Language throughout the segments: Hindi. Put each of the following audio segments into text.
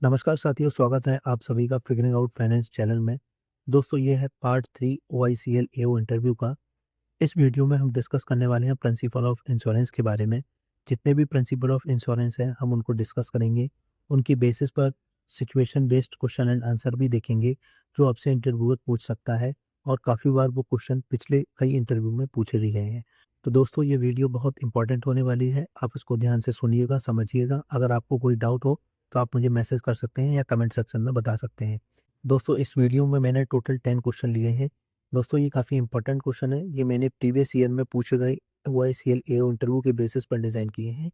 नमस्कार साथियों, स्वागत है आप सभी का फिगरिंग आउट फाइनेंस चैनल में। दोस्तों ये है पार्ट 3 ओआईसीएल एओ इंटरव्यू का। इस वीडियो में हम डिस्कस करने वाले हैं प्रिंसिपल ऑफ इंश्योरेंस के बारे में। जितने भी प्रिंसिपल ऑफ इंश्योरेंस हैं हम उनको डिस्कस करेंगे। उनकी बेसिस पर situation based question and answer भी देखेंगे जो आपसे इंटरव्यूअर पूछ सकता है, और काफ़ी बार वो क्वेश्चन पिछले कई इंटरव्यू में पूछे भी गए हैं। तो दोस्तों ये वीडियो बहुत इंपॉर्टेंट होने वाली है, आप इसको ध्यान से सुनिएगा, समझिएगा। अगर आपको कोई डाउट हो तो आप मुझे मैसेज कर सकते हैं या कमेंट सेक्शन में बता सकते हैं। दोस्तों इस वीडियो में मैंने टोटल 10 क्वेश्चन लिए हैं। दोस्तों ये काफ़ी इंपॉर्टेंट क्वेश्चन है, ये मैंने प्रीवियस ईयर में पूछे गए ओआईसीएल एओ इंटरव्यू के बेसिस पर डिज़ाइन किए हैं।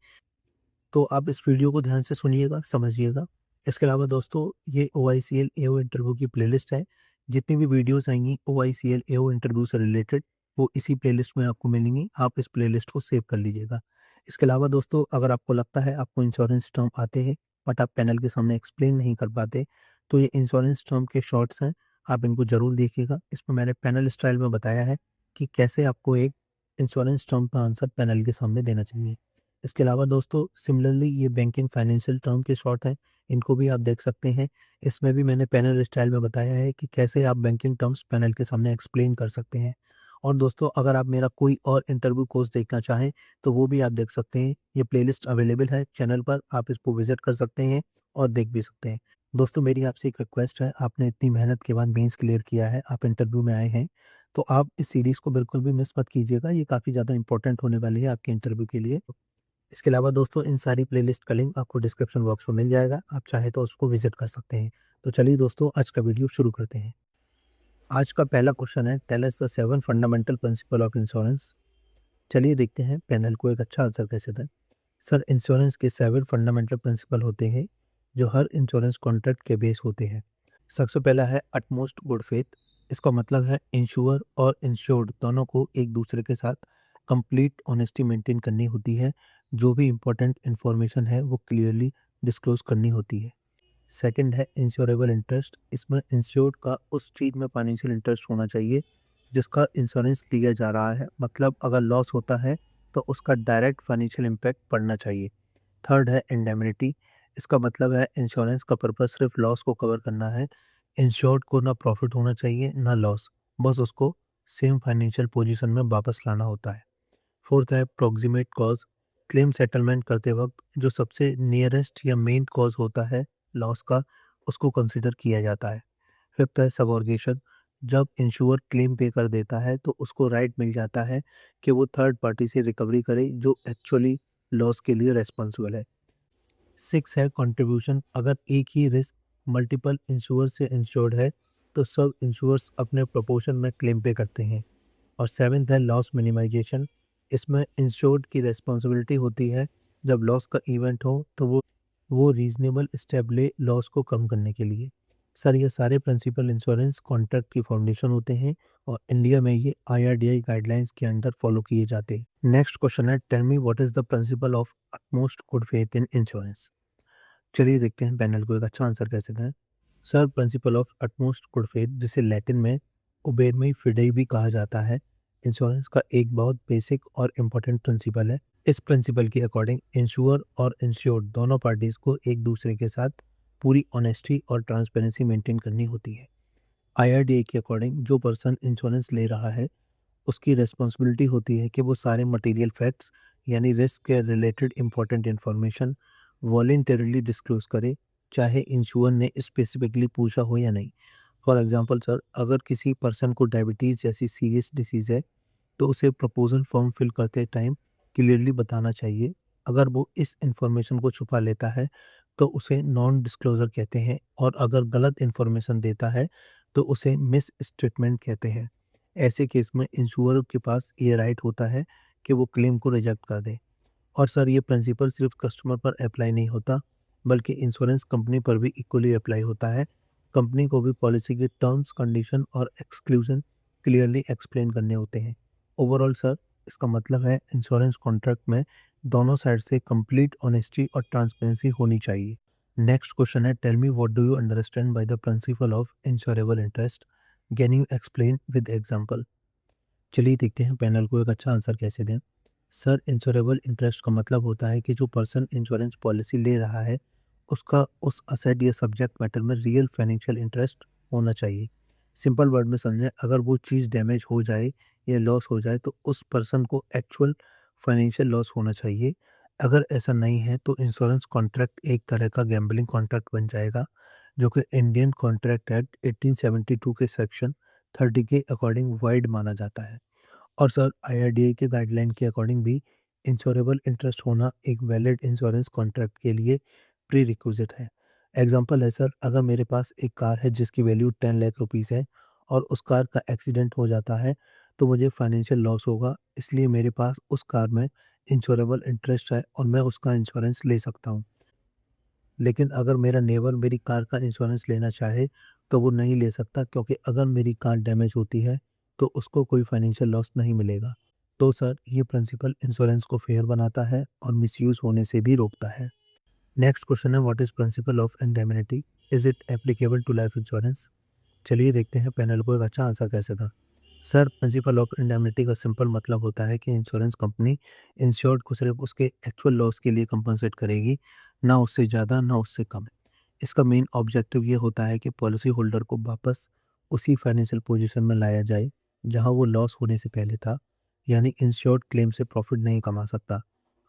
तो आप इस वीडियो को ध्यान से सुनिएगा, समझिएगा। इसके अलावा दोस्तों ये ओआईसीएल एओ इंटरव्यू की प्लेलिस्ट है। जितनी भी वीडियोज़ आएँगी ओआईसीएल एओ इंटरव्यू से रिलेटेड, वो इसी प्लेलिस्ट में आपको मिलेंगी। आप इस प्लेलिस्ट को सेव कर लीजिएगा। इसके अलावा दोस्तों अगर आपको लगता है आपको इंश्योरेंस टर्म आते हैं बट आप पैनल के सामने एक्सप्लेन नहीं कर पाते, तो ये इंश्योरेंस टर्म के शॉर्ट्स हैं, आप इनको ज़रूर देखिएगा। इसमें मैंने पैनल स्टाइल में बताया है कि कैसे आपको एक इंश्योरेंस टर्म का आंसर पैनल के सामने देना चाहिए। इसके अलावा दोस्तों सिमिलरली ये बैंकिंग फाइनेंशियल टर्म के शॉर्ट हैं, इनको भी आप देख सकते हैं। इसमें भी मैंने पैनल स्टाइल में बताया है कि कैसे आप बैंकिंग टर्म्स पैनल के सामने एक्सप्लेन कर सकते हैं। और दोस्तों अगर आप मेरा कोई और इंटरव्यू कोर्स देखना चाहें तो वो भी आप देख सकते हैं। ये प्लेलिस्ट अवेलेबल है चैनल पर, आप इसको विजिट कर सकते हैं और देख भी सकते हैं। दोस्तों मेरी आपसे एक रिक्वेस्ट है, आपने इतनी मेहनत के बाद मेंस क्लियर किया है, आप इंटरव्यू में आए हैं, तो आप इस सीरीज़ को बिल्कुल भी मिस मत कीजिएगा। ये काफ़ी ज़्यादा इंपॉर्टेंट होने वाली है आपके इंटरव्यू के लिए। इसके अलावा दोस्तों इन सारी प्लेलिस्ट का लिंक आपको डिस्क्रिप्शन बॉक्स में मिल जाएगा, आप चाहे तो उसको विजिट कर सकते हैं। तो चलिए दोस्तों आज का वीडियो शुरू करते हैं। आज का पहला क्वेश्चन है, tell us the 7 fundamental principle of insurance. चलिए देखते हैं पैनल को एक अच्छा आंसर कैसे दें। सर इंश्योरेंस के 7 फंडामेंटल प्रिंसिपल होते हैं जो हर इंश्योरेंस कॉन्ट्रैक्ट के बेस होते हैं। सबसे पहला है अटमोस्ट गुड फेथ। इसका मतलब है इंश्योर और इंश्योर्ड दोनों को एक दूसरे के साथ कंप्लीट ऑनेस्टी मेंटेन करनी होती है। जो भी इंपॉर्टेंट इन्फॉर्मेशन है वो क्लियरली डिस्क्लोज करनी होती है। सेकंड है इंश्योरेबल इंटरेस्ट। इसमें इंश्योर्ड का उस चीज़ में फाइनेंशियल इंटरेस्ट होना चाहिए जिसका इंश्योरेंस लिया जा रहा है, मतलब अगर लॉस होता है तो उसका डायरेक्ट फाइनेंशियल इम्पैक्ट पड़ना चाहिए। थर्ड है इंडेमनिटी। इसका मतलब है इंश्योरेंस का पर्पस सिर्फ लॉस को कवर करना है। इंश्योर्ड को ना प्रॉफिट होना चाहिए ना लॉस, बस उसको सेम फाइनेंशियल पोजीशन में वापस लाना होता है। फोर्थ है प्रोक्सीमेट कॉज। क्लेम सेटलमेंट करते वक्त जो सबसे नियरेस्ट या मेन कॉज होता है लॉस का, उसको कंसिडर किया जाता है। फिफ्थ है सबॉर्गेशन। जब इंश्योर क्लेम पे कर देता है तो उसको राइट मिल जाता है कि वो थर्ड पार्टी से रिकवरी करे जो एक्चुअली लॉस के लिए रेस्पॉन्सिबल है। सिक्स है कंट्रीब्यूशन। अगर एक ही रिस्क मल्टीपल इंश्योर से इंश्योर्ड है तो सब इंश्योर्स अपने प्रोपोर्शन में क्लेम पे करते हैं। और सेवेंथ है लॉस मिनिमाइजेशन। इसमें इंश्योर्ड की रिस्पॉन्सिबिलिटी होती है जब लॉस का इवेंट हो तो वो रीजनेबल स्टेप ले लॉस को कम करने के लिए। सर ये सारे प्रिंसिपल इंश्योरेंस कॉन्ट्रैक्ट की फाउंडेशन होते हैं और इंडिया में ये आईआरडीआई गाइडलाइंस के अंडर फॉलो किए जाते हैं। नेक्स्ट क्वेश्चन है, tell me what is the principle of utmost good faith in insurance. चलिए देखते हैं पैनल को एक अच्छा आंसर कैसे दें। Sir principle of utmost good faith, जिसे लैटिन में उबेरमेई फिडेई भी कहा जाता है, इंश्योरेंस का एक बहुत बेसिक और इम्पोर्टेंट प्रिंसिपल है। इस प्रिंसिपल के अकॉर्डिंग इंश्योर और इंश्योर्ड दोनों पार्टीज को एक दूसरे के साथ पूरी ऑनेस्टी और ट्रांसपेरेंसी मेंटेन करनी होती है। आईआरडीए के अकॉर्डिंग जो पर्सन इंश्योरेंस ले रहा है उसकी रिस्पॉन्सिबिलिटी होती है कि वो सारे मटेरियल फैक्ट्स यानी रिस्क के related important information voluntarily disclose करे, चाहे इंश्योर ने स्पेसिफिकली पूछा हो या नहीं। फॉर एग्जांपल सर, अगर किसी पर्सन को डायबिटीज़ जैसी सीरियस डिसीज़ है तो उसे प्रपोजल फॉर्म फिल करते टाइम क्लियरली बताना चाहिए। अगर वो इस इंफॉर्मेशन को छुपा लेता है तो उसे नॉन डिस्क्लोजर कहते हैं, और अगर गलत इंफॉर्मेशन देता है तो उसे मिस स्टेटमेंट कहते हैं। ऐसे केस में इंश्योर के पास ये राइट होता है कि वो क्लेम को रिजेक्ट कर दे। और सर ये प्रिंसिपल सिर्फ कस्टमर पर अप्लाई नहीं होता बल्कि इंश्योरेंस कंपनी पर भी इक्वली अप्लाई होता है। कंपनी को भी पॉलिसी के टर्म्स कंडीशन और एक्सक्लूजन क्लियरली एक्सप्लेन करने होते हैं। ओवरऑल सर इसका मतलब है इंश्योरेंस कॉन्ट्रैक्ट में दोनों साइड से कंप्लीट ऑनेस्टी और ट्रांसपेरेंसी होनी चाहिए। नेक्स्ट क्वेश्चन है, tell me what do you understand by the principle of insurable interest, can you explain with example. चलिए देखते हैं पैनल को एक अच्छा आंसर कैसे दें। सर इंश्योरेबल इंटरेस्ट का मतलब होता है कि जो पर्सन इंश्योरेंस पॉलिसी ले रहा है उसका उस असेट या सब्जेक्ट मैटर में रियल फाइनेंशियल इंटरेस्ट होना चाहिए। सिंपल वर्ड में समझें, अगर वो चीज़ डैमेज हो जाए या लॉस हो जाए तो उस पर्सन को एक्चुअल फाइनेंशियल लॉस होना चाहिए। अगर ऐसा नहीं है तो इंश्योरेंस कॉन्ट्रैक्ट एक तरह का गैम्बलिंग कॉन्ट्रैक्ट बन जाएगा, जो कि इंडियन कॉन्ट्रैक्ट एक्ट 1872 के सेक्शन 30 के अकॉर्डिंग वाइड माना जाता है। और सर आईआरडीए के गाइडलाइन के अकॉर्डिंग भी इंश्योरेबल इंटरेस्ट होना एक वैलिड इंश्योरेंस कॉन्ट्रैक्ट के लिए प्री रिक्विजिट है। एग्जांपल है सर, अगर मेरे पास एक कार है जिसकी वैल्यू 10 लाख रुपीस है और उस कार का एक्सीडेंट हो जाता है तो मुझे फाइनेंशियल लॉस होगा, इसलिए मेरे पास उस कार में इंश्योरेबल इंटरेस्ट है और मैं उसका इंश्योरेंस ले सकता हूँ। लेकिन अगर मेरा नेबर मेरी कार का इंश्योरेंस लेना चाहे तो वो नहीं ले सकता, क्योंकि अगर मेरी कार डैमेज होती है तो उसको कोई फाइनेंशियल लॉस नहीं मिलेगा। तो सर ये प्रिंसिपल इंश्योरेंस को फेयर बनाता है और मिसयूज होने से भी रोकता है। नेक्स्ट क्वेश्चन है, what is principle of indemnity, is it applicable to life insurance? चलिए देखते हैं पैनल को एक अच्छा आंसर कैसे था। सर प्रिंसिपल ऑफ इंडेमनिटी का सिंपल मतलब होता है कि इंश्योरेंस कंपनी इंश्योर्ड को सिर्फ उसके एक्चुअल लॉस के लिए कंपनसेट करेगी, ना उससे ज़्यादा ना उससे कम। इसका मेन ऑब्जेक्टिव ये होता है कि पॉलिसी होल्डर को वापस उसी फाइनेंशियल पोजीशन में लाया जाए जहां वो लॉस होने से पहले था, यानी इंश्योर्ड क्लेम से प्रॉफिट नहीं कमा सकता।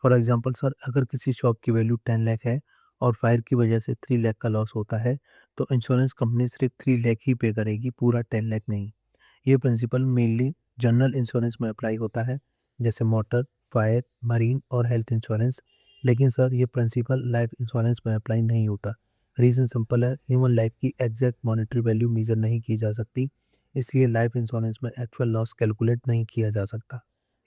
फॉर एग्जांपल सर, अगर किसी शॉप की वैल्यू 10 लाख है और फायर की वजह से 3 लाख का लॉस होता है तो इंश्योरेंस कंपनी सिर्फ 3 लाख ही पे करेगी, पूरा 10 लाख नहीं। ये प्रिंसिपल मेनली जनरल इंश्योरेंस में अप्लाई होता है, जैसे मोटर, फायर, मरीन और हेल्थ इंश्योरेंस। लेकिन सर ये प्रिंसिपल लाइफ इंश्योरेंस में अप्लाई नहीं होता। रीज़न सिंपल है, ह्यूमन लाइफ की एग्जैक्ट मॉनेटरी वैल्यू मेजर नहीं की जा सकती, इसलिए लाइफ इंश्योरेंस में एक्चुअल लॉस कैलकुलेट नहीं किया जा सकता।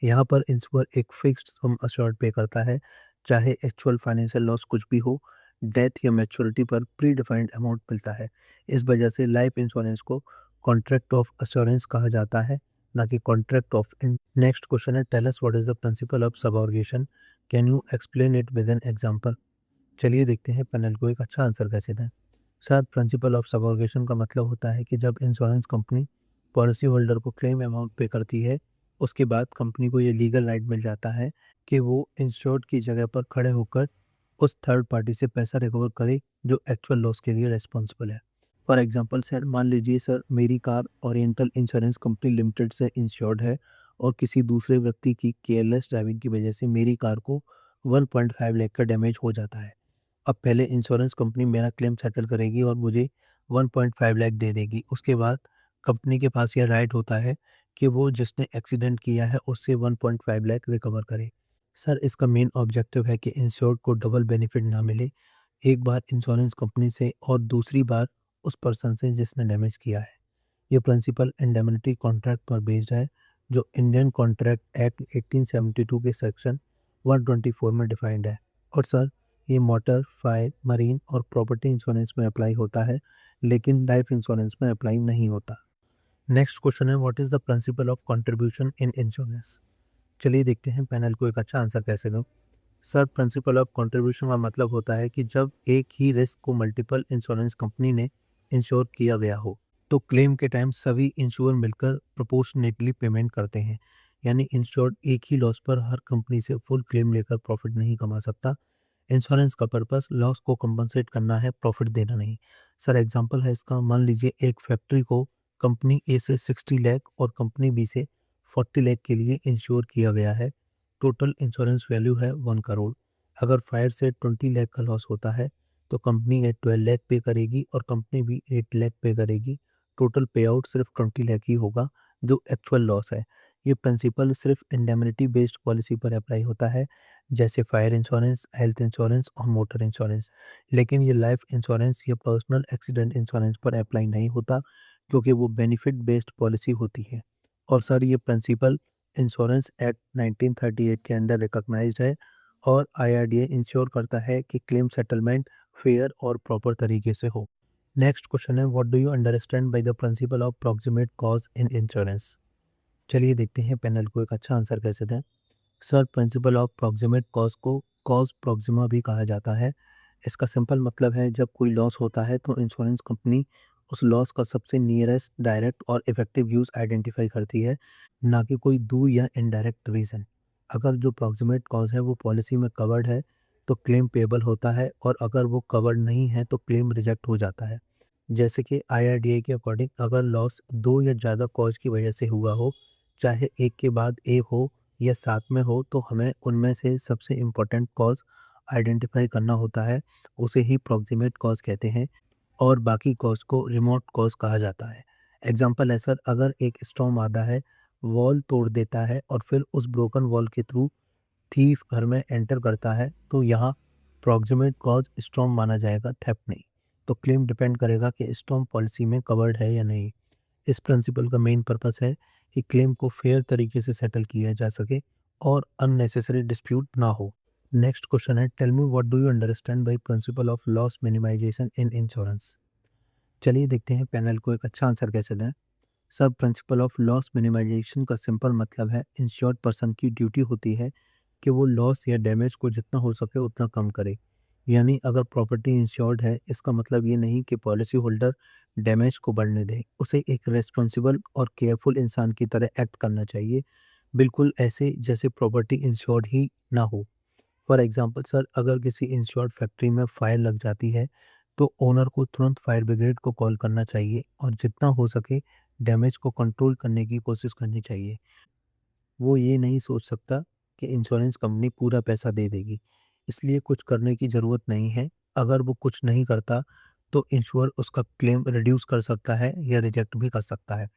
यहाँ पर इंश्योर एक फिक्स्ड सम अश्योर्ड पे करता है, चाहे एक्चुअल फाइनेंशियल लॉस कुछ भी हो, डेथ या मैच्योरिटी पर प्री डिफाइंड अमाउंट मिलता है। इस वजह से लाइफ इंश्योरेंस को कॉन्ट्रैक्ट ऑफ अश्योरेंस कहा जाता है, ना कि contract of in. Next question है, tell us what is the principle of subrogation, can you explain it with an example? चलिए देखते हैं पैनल को एक अच्छा आंसर कैसे दें। सर प्रिंसिपल ऑफ सबऑर्गेशन का मतलब होता है कि जब इंश्योरेंस कंपनी पॉलिसी होल्डर को क्लेम अमाउंट पे करती है, उसके बाद कंपनी को ये लीगल राइट मिल जाता है कि वो इंश्योर्ड की जगह पर खड़े होकर उस थर्ड पार्टी से पैसा रिकवर करे जो एक्चुअल लॉस के लिए रिस्पॉन्सिबल है। फॉर एग्जांपल सर, मान लीजिए सर मेरी car oriental insurance company limited से इंश्योर्ड है और किसी दूसरे व्यक्ति की केयरलेस ड्राइविंग की वजह से मेरी कार को 1.5 लाख का डैमेज हो जाता है। अब पहले इंश्योरेंस कंपनी मेरा क्लेम सेटल करेगी और मुझे 1.5 लाख दे देगी। उसके बाद कंपनी के पास यह राइट होता है कि वो जिसने एक्सीडेंट किया है उससे 1.5 लाख रिकवर करे। सर इसका मेन ऑब्जेक्टिव है कि इंश्योर्ड को डबल बेनिफिट ना मिले, एक बार इंश्योरेंस कंपनी से और दूसरी बार उस पर्सन से जिसने डैमेज किया है। ये प्रिंसिपल इंडेमनिटी कॉन्ट्रैक्ट पर बेस्ड है, जो इंडियन कॉन्ट्रैक्ट एक्ट 1872 के सेक्शन 124 में डिफाइंड है। और सर ये मोटर, फायर, मरीन और प्रॉपर्टी इंश्योरेंस में अप्लाई होता है, लेकिन लाइफ इंश्योरेंस में अप्लाई नहीं होता। नेक्स्ट क्वेश्चन है, what is the principle of contribution in insurance? चलिए देखते हैं पैनल को एक अच्छा आंसर कैसे दो। सर प्रिंसिपल ऑफ कंट्रीब्यूशन का मतलब होता है कि जब एक ही रिस्क को मल्टीपल इंश्योरेंस कंपनी ने इंश्योर किया गया हो तो क्लेम के टाइम सभी इंश्योर मिलकर प्रोपोर्शनेटली पेमेंट करते हैं, यानी इंश्योर्ड एक ही लॉस पर हर कंपनी से फुल क्लेम लेकर प्रॉफिट नहीं कमा सकता। इंश्योरेंस का पर्पस लॉस को कंपनसेट करना है, प्रॉफिट देना नहीं। सर एग्जांपल है इसका, मान लीजिए एक फैक्ट्री को कंपनी ए से 60 लाख और कंपनी बी से 40 लाख के लिए इंश्योर किया गया है। टोटल इंश्योरेंस वैल्यू है 1 करोड़। अगर फायर से 20 लाख का लॉस होता है तो कंपनी ये 12 लाख पे करेगी और कंपनी भी 8 लाख पे करेगी। टोटल पे आउट सिर्फ 20 लाख ही होगा, जो एक्चुअल लॉस है। ये प्रिंसिपल सिर्फ इंडेमनिटी बेस्ड पॉलिसी पर अप्लाई होता है, जैसे फायर इंश्योरेंस, हेल्थ इंश्योरेंस और मोटर इंश्योरेंस। लेकिन ये लाइफ इंश्योरेंस या पर्सनल एक्सीडेंट इंश्योरेंस पर अप्लाई नहीं होता, क्योंकि वो बेनिफिट बेस्ड पॉलिसी होती है। और सर ये प्रिंसिपल इंश्योरेंस एक्ट 1938 के अंडर रिकॉग्नाइज्ड है और आईआरडीए इंश्योर करता है कि क्लेम सेटलमेंट फेयर और प्रॉपर तरीके से हो। नेक्स्ट क्वेश्चन है, what do you understand by the principle of proximate cause in insurance? चलिए देखते हैं पैनल को एक अच्छा आंसर कैसे दें। Sir principle of proximate cause को कॉज प्रॉक्सिमा भी कहा जाता है। इसका सिंपल मतलब है, जब कोई लॉस होता है तो इंश्योरेंस कंपनी उस लॉस का सबसे नियरेस्ट डायरेक्ट और इफेक्टिव यूज़ आइडेंटिफाई करती है, ना कि कोई दूर या इनडायरेक्ट रीज़न। अगर जो प्रॉक्सिमेट कॉज है वो पॉलिसी में कवर्ड है तो क्लेम पेबल होता है, और अगर वो कवर्ड नहीं है तो क्लेम रिजेक्ट हो जाता है। जैसे कि IRDA के अकॉर्डिंग अगर लॉस 2 या ज़्यादा कॉज की वजह से हुआ हो, चाहे एक के बाद एक हो या साथ में हो, तो हमें उनमें से सबसे इम्पोर्टेंट कॉज आइडेंटिफाई करना होता है, उसे ही प्रॉक्सिमेट कॉज कहते हैं, और बाकी कॉज को रिमोट कॉज कहा जाता है। एग्जाम्पल है सर, अगर एक स्टॉर्म आता है, वॉल तोड़ देता है और फिर उस ब्रोकन वॉल के थ्रू थीफ घर में एंटर करता है, तो यहाँ प्रॉक्सिमेट कॉज स्टॉर्म माना जाएगा, थेफ्ट नहीं। तो क्लेम डिपेंड करेगा कि स्टॉर्म पॉलिसी में कवर्ड है या नहीं। इस प्रिंसिपल का मेन पर्पस है कि क्लेम को फेयर तरीके से सेटल किया जा सके और अननेसेसरी डिस्प्यूट ना हो। नेक्स्ट क्वेश्चन है, tell me what do you understand by principle of loss minimization in insurance. चलिए देखते हैं पैनल को एक अच्छा आंसर कैसे दें। Sir, principle of loss minimization का सिंपल मतलब है, इंश्योर्ड पर्सन की ड्यूटी होती है कि वो लॉस या डैमेज को जितना हो सके उतना कम करे। यानी अगर प्रॉपर्टी इंश्योर्ड है, इसका मतलब ये नहीं कि पॉलिसी होल्डर डैमेज को बढ़ने दे। उसे एक रेस्पॉन्सिबल और केयरफुल इंसान की तरह एक्ट करना चाहिए, बिल्कुल ऐसे जैसे प्रॉपर्टी इंश्योर्ड ही ना हो। फॉर एग्जांपल सर, अगर किसी इंश्योर्ड फैक्ट्री में फायर लग जाती है, तो ओनर को तुरंत फायर ब्रिगेड को कॉल करना चाहिए और जितना हो सके डैमेज को कंट्रोल करने की कोशिश करनी चाहिए। वो ये नहीं सोच सकता कि इंश्योरेंस कंपनी पूरा पैसा दे देगी, इसलिए कुछ करने की ज़रूरत नहीं है। अगर वो कुछ नहीं करता, तो इंश्योर उसका क्लेम रिड्यूस कर सकता है या रिजेक्ट भी कर सकता है।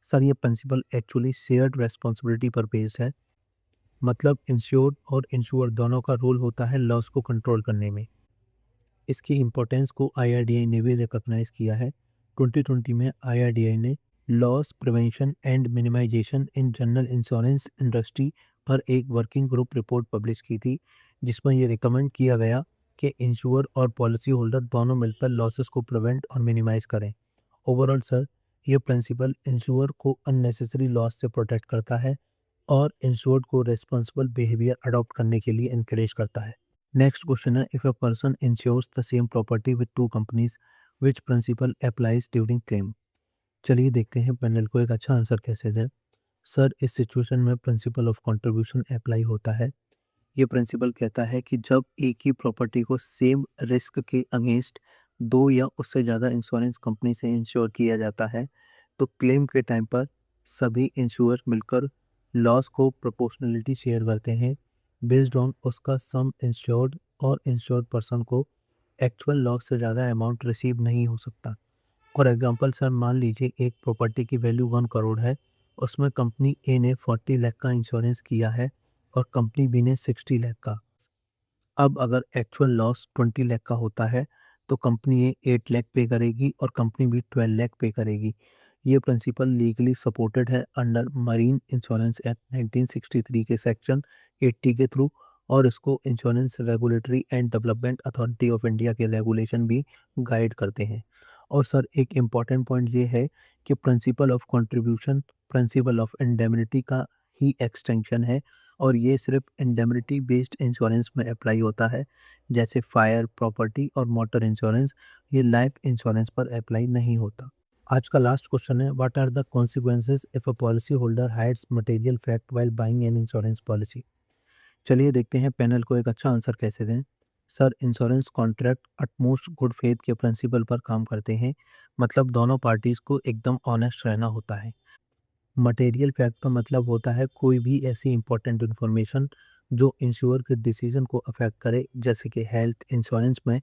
सर, ये प्रिंसिपल एक्चुअली शेयर्ड रेस्पॉन्सिबिलिटी पर बेस्ड है, मतलब इंश्योर्ड और इंश्योर दोनों का रोल होता है लॉस को कंट्रोल करने में। इसकी इम्पोर्टेंस को IRDA ने भी रिकॉग्नाइज किया है। 2020 में IRDA ने loss prevention and minimization in general insurance industry पर एक वर्किंग ग्रुप रिपोर्ट पब्लिश की थी, जिसमें ये रिकमेंड किया गया कि इंश्योर और पॉलिसी होल्डर दोनों मिलकर लॉसेस को प्रिवेंट और मिनिमाइज करें। ओवरऑल सर, ये प्रिंसिपल इंश्योर को अननेसेसरी लॉस से प्रोटेक्ट करता है और इंश्योर्ड को रेस्पॉन्सिबल बिहेवियर अडॉप्ट करने के लिए इनकरेज करता है। नेक्स्ट क्वेश्चन है, if a person insures the same property with two companies, which principle applies during claim. चलिए देखते हैं पैनल को एक अच्छा आंसर कैसे दें। सर, इस सिचुएशन में प्रिंसिपल ऑफ कंट्रीब्यूशन अप्लाई होता है। ये प्रिंसिपल कहता है कि जब एक ही प्रॉपर्टी को सेम रिस्क के अगेंस्ट दो या उससे ज़्यादा इंश्योरेंस कंपनी से इंश्योर किया जाता है, तो क्लेम के टाइम पर सभी इंश्योर मिलकर लॉस को प्रोपोर्शनलिटी शेयर करते हैं बेस्ड ऑन उसका सम इंश्योर्ड, और इंश्योर्ड पर्सन को एक्चुअल लॉस से ज़्यादा अमाउंट रिसीव नहीं हो सकता। फॉर एग्जांपल सर, मान लीजिए एक प्रॉपर्टी की वैल्यू 1 करोड़ है, उसमें कंपनी ए ने 40 लाख का इंश्योरेंस किया है और कंपनी बी ने 60 लाख का। अब अगर एक्चुअल लॉस 20 लाख का होता है, तो कंपनी ए 8 लाख पे करेगी और कंपनी बी 12 लाख पे करेगी। ये प्रिंसिपल लीगली सपोर्टेड है अंडर मरीन इंश्योरेंस एक्ट 1963 के सेक्शन 80 के थ्रू, और इसको insurance regulatory and development authority of India के रेगुलेशन भी गाइड करते हैं। और सर, एक इम्पॉर्टेंट पॉइंट ये है कि principle of contribution principle of indemnity का ही एक्सटेंशन है, और ये सिर्फ इंडेमनिटी बेस्ड इंश्योरेंस में अप्लाई होता है, जैसे फायर, प्रॉपर्टी और मोटर इंश्योरेंस। ये लाइफ इंश्योरेंस पर अप्लाई नहीं होता। आज का लास्ट क्वेश्चन है, what are the consequences if a policy holder hides material fact while buying an insurance policy. चलिए देखते हैं पैनल को एक अच्छा आंसर कैसे दें। Sir, insurance contract utmost good faith के प्रिंसिपल पर काम करते हैं, मतलब दोनों पार्टीज को एकदम ऑनेस्ट रहना होता है। मटेरियल फैक्ट का मतलब होता है कोई भी ऐसी इंपॉर्टेंट इन्फॉर्मेशन जो इंश्योर के डिसीजन को अफेक्ट करे, जैसे कि हेल्थ इंश्योरेंस में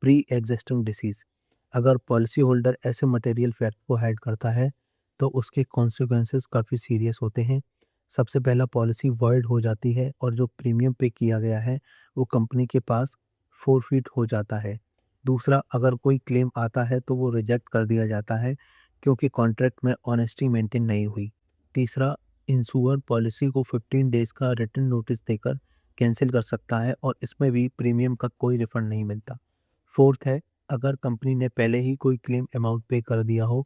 प्री एग्जिस्टिंग डिसीज। अगर पॉलिसी होल्डर ऐसे मटेरियल फैक्ट को हाइड करता है, तो उसके कॉन्सिक्वेंसेस काफ़ी सीरियस होते हैं। सबसे पहला, पॉलिसी वॉइड हो जाती है और जो प्रीमियम पे किया गया है वो कंपनी के पास फोरफिट हो जाता है। दूसरा, अगर कोई क्लेम आता है तो वो रिजेक्ट कर दिया जाता है, क्योंकि कॉन्ट्रैक्ट में ऑनेस्टी मेंटेन नहीं हुई। तीसरा, इंश्योर पॉलिसी को 15 डेज का रिटन नोटिस देकर कैंसिल कर सकता है और इसमें भी प्रीमियम का कोई रिफंड नहीं मिलता। फोर्थ है, अगर कंपनी ने पहले ही कोई क्लेम अमाउंट पे कर दिया हो,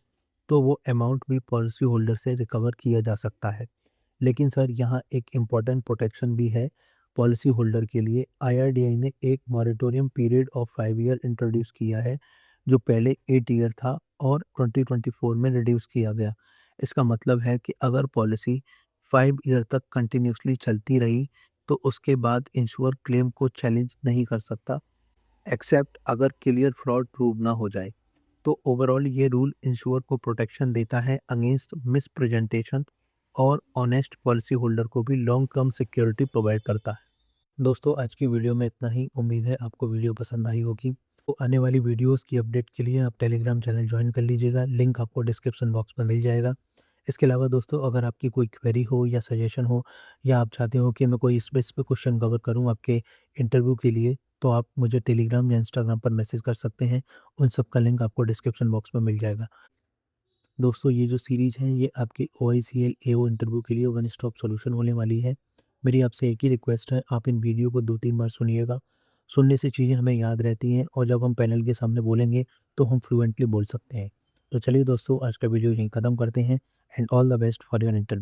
तो वो अमाउंट भी पॉलिसी होल्डर से रिकवर किया जा सकता है। लेकिन सर, यहाँ एक इम्पॉर्टेंट प्रोटेक्शन भी है पॉलिसी होल्डर के लिए। IRDA ने एक moratorium period of 5 year introduce किया है, जो पहले 8 ईयर था और 2024 में रिड्यूस किया गया। इसका मतलब है कि अगर पॉलिसी 5 ईयर तक कंटिन्यूसली चलती रही, तो उसके बाद इंश्योर क्लेम को चैलेंज नहीं कर सकता एक्सेप्ट अगर क्लियर फ्रॉड प्रूव ना हो जाए। तो ओवरऑल ये रूल इंश्योर को प्रोटेक्शन देता है अगेंस्ट मिस प्रेजेंटेशन और ऑनेस्ट पॉलिसी होल्डर को भी लॉन्ग टर्म सिक्योरिटी प्रोवाइड करता है। दोस्तों आज की वीडियो में इतना ही। उम्मीद है आपको वीडियो पसंद आई होगी। तो आने वाली वीडियोस की अपडेट के लिए आप टेलीग्राम चैनल ज्वाइन कर लीजिएगा, लिंक आपको डिस्क्रिप्शन बॉक्स में मिल जाएगा। इसके अलावा दोस्तों अगर आपकी कोई क्वेरी हो या सजेशन हो या आप चाहते हो कि मैं कोई स्पेसिफिक क्वेश्चन कवर करूं आपके इंटरव्यू के लिए, तो आप मुझे टेलीग्राम या इंस्टाग्राम पर मैसेज कर सकते हैं। उन सब का लिंक आपको डिस्क्रिप्शन बॉक्स में मिल जाएगा। दोस्तों ये जो सीरीज़ है ये आपके OICL AO इंटरव्यू के लिए वन स्टॉप सॉल्यूशन होने वाली है। मेरी आपसे एक ही रिक्वेस्ट है, आप इन वीडियो को 2-3 बार सुनिएगा। सुनने से चीज़ें हमें याद रहती हैं और जब हम पैनल के सामने बोलेंगे तो हम फ्लुएंटली बोल सकते हैं। तो चलिए दोस्तों आज का वीडियो यहीं ख़त्म करते हैं and all the best for your interview.